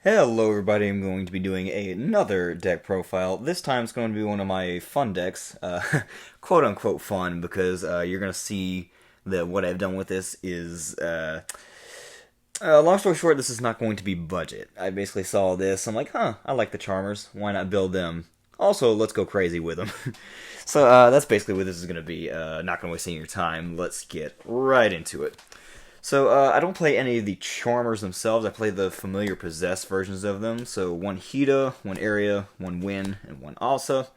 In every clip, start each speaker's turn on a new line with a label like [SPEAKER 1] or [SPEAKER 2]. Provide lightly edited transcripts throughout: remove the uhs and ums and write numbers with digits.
[SPEAKER 1] Hello everybody, I'm going to be doing another deck profile. This time it's going to be one of my fun decks, quote unquote fun, because you're going to see that what I've done with this is, long story short, this is not going to be budget. I basically saw this, I'm like, I like the Charmers, why not build them? Also, let's go crazy with them. So that's basically what this is going to be, not going to waste any of your time, let's get right into it. So I don't play any of the Charmers themselves. I play the familiar possessed versions of them. So one Hida, one Area, one Win, and one Alsa.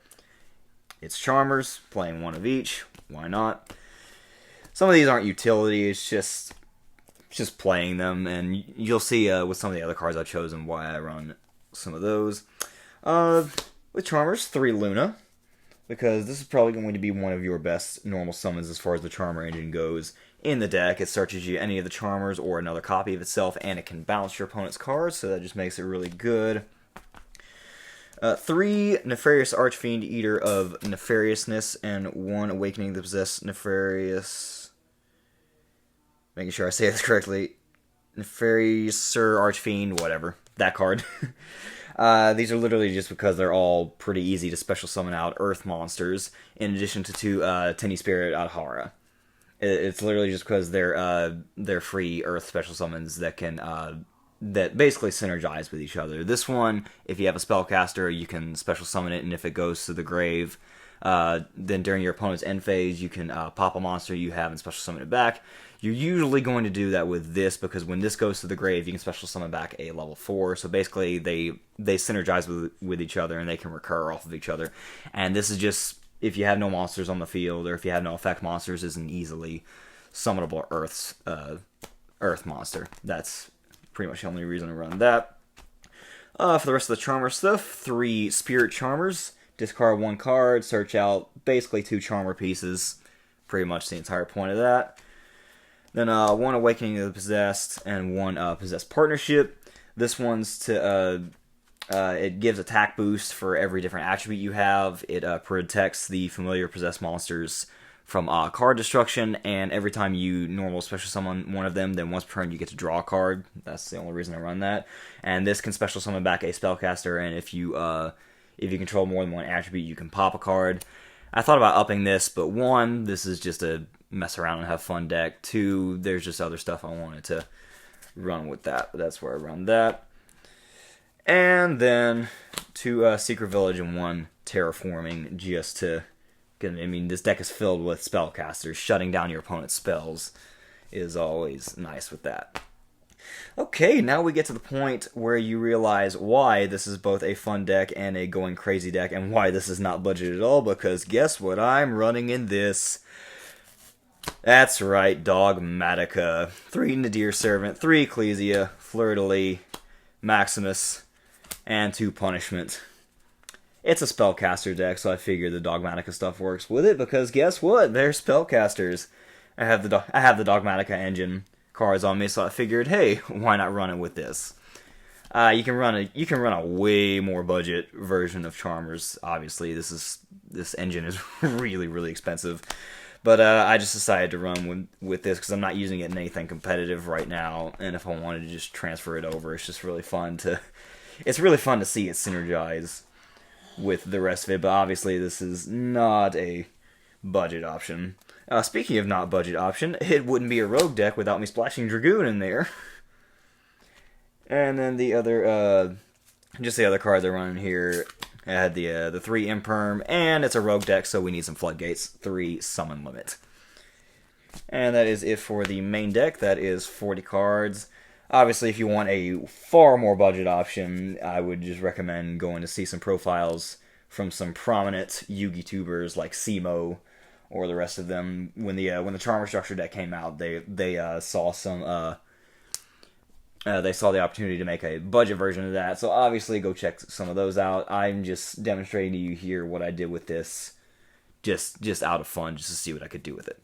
[SPEAKER 1] It's Charmers, playing one of each. Why not? Some of these aren't utility. It's just playing them, and you'll see with some of the other cards I've chosen why I run some of those. Uh, with Charmers, 3 Luna, because this is probably going to be one of your best normal summons as far as the Charmer engine goes. In the deck, it searches you any of the Charmers or another copy of itself, and it can bounce your opponent's cards, so that just makes it really good. 3 Nefarious Archfiend, Eater of Nefariousness, and 1 Awakening the Possessed Nefarious... Making sure I say this correctly. Nefarious Sir Archfiend, whatever. That card. These are literally just because they're all pretty easy to special summon out Earth monsters, in addition to 2 Tenny Spirit Adhara. It's literally just because they're free Earth special summons that can that basically synergize with each other. This one, if you have a spellcaster, you can special summon it, and if it goes to the grave, then during your opponent's end phase, you can pop a monster you have and special summon it back. You're usually going to do that with this because when this goes to the grave, you can special summon back a level 4. So basically, they synergize with each other and they can recur off of each other. And this is just if you have no monsters on the field, or if you have no effect monsters, is an easily summonable Earth monster. That's pretty much the only reason to run that. For the rest of the Charmer stuff, 3 Spirit Charmers. Discard 1 card, search out basically 2 Charmer pieces. Pretty much the entire point of that. Then 1 Awakening of the Possessed, and 1 Possessed Partnership. This one's to... it gives attack boost for every different attribute you have. It protects the familiar possessed monsters from card destruction, and every time you normal special summon one of them, then once per turn you get to draw a card. That's the only reason I run that. And this can special summon back a spellcaster, and if you control more than one attribute, you can pop a card. I thought about upping this, but 1, this is just a mess around and have fun deck. 2, there's just other stuff I wanted to run with that, but that's where I run that. And then 2 Secret Village and 1 Terraforming, just to get. I mean, this deck is filled with spellcasters. Shutting down your opponent's spells is always nice with that. Okay, now we get to the point where you realize why this is both a fun deck and a going crazy deck, and why this is not budget at all, because guess what I'm running in this? That's right, Dogmatika. 3 Nadir Servant, 3 Ecclesia, Fleur-de-Lis, Maximus, and 2 Punishment. It's a spellcaster deck, so I figured the Dogmatika stuff works with it, because guess what? They're spellcasters. I have the Dogmatika engine cards on me, so I figured, hey, why not run it with this? You can run a way more budget version of Charmers. Obviously, this engine is really, really expensive. But I just decided to run with this because I'm not using it in anything competitive right now, and if I wanted to just transfer it over, it's just really fun to... It's really fun to see it synergize with the rest of it, but obviously this is not a budget option. Speaking of not budget option, it wouldn't be a rogue deck without me splashing Dragoon in there. And then the other, just the other cards I run here, I had the 3 Imperm, and it's a rogue deck, so we need some Floodgates, 3 Summon Limit. And that is it for the main deck. That is 40 cards. Obviously, if you want a far more budget option, I would just recommend going to see some profiles from some prominent Yugi tubers like Simo or the rest of them. When the Charmer Structure deck came out, they saw they saw the opportunity to make a budget version of that. So obviously, go check some of those out. I'm just demonstrating to you here what I did with this, just out of fun, just to see what I could do with it.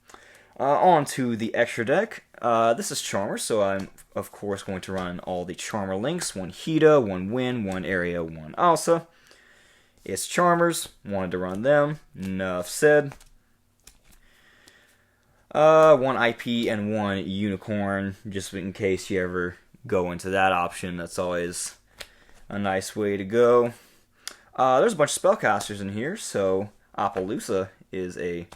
[SPEAKER 1] On to the extra deck. This is Charmer, so I'm, of course, going to run all the Charmer links. 1 Hida, 1 Win, 1 Area, 1 Alsa. It's Charmers. Wanted to run them. Enough said. 1 IP and 1 Unicorn, just in case you ever go into that option. That's always a nice way to go. There's a bunch of spellcasters in here, so Apollousa is a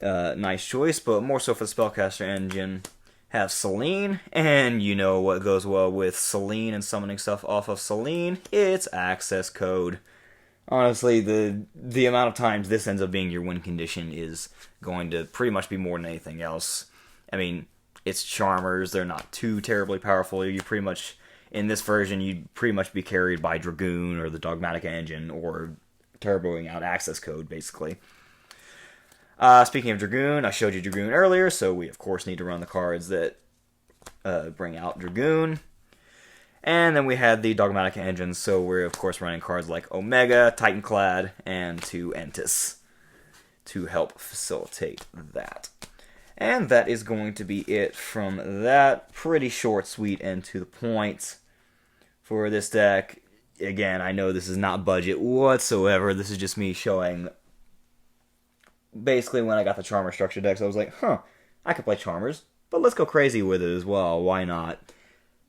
[SPEAKER 1] nice choice, but more so for the spellcaster engine. Have Selene, and you know what goes well with Selene and summoning stuff off of Selene? It's access code. Honestly, the amount of times this ends up being your win condition is going to pretty much be more than anything else. I mean, it's Charmers, they're not too terribly powerful. You pretty much, in this version, you'd pretty much be carried by Dragoon or the Dogmatic Engine or turboing out access code, basically. Speaking of Dragoon, I showed you Dragoon earlier, so we of course need to run the cards that bring out Dragoon. And then we had the Dogmatic Engines, so we're of course running cards like Omega, Titanclad, and 2 Entis to help facilitate that. And that is going to be it from that. Pretty short, sweet, and to the point for this deck. Again, I know this is not budget whatsoever. This is just me showing. Basically, when I got the Charmer structure decks, I was like, I could play Charmers, but let's go crazy with it as well. Why not?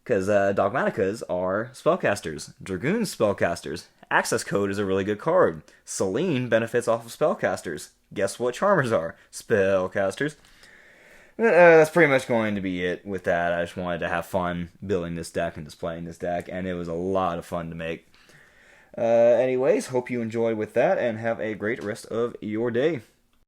[SPEAKER 1] Because Dogmaticas are spellcasters. Dragoon's spellcasters. Access Code is a really good card. Selene benefits off of spellcasters. Guess what Charmers are? Spellcasters. That's pretty much going to be it with that. I just wanted to have fun building this deck and displaying this deck, and it was a lot of fun to make. Anyways, hope you enjoyed with that, and have a great rest of your day.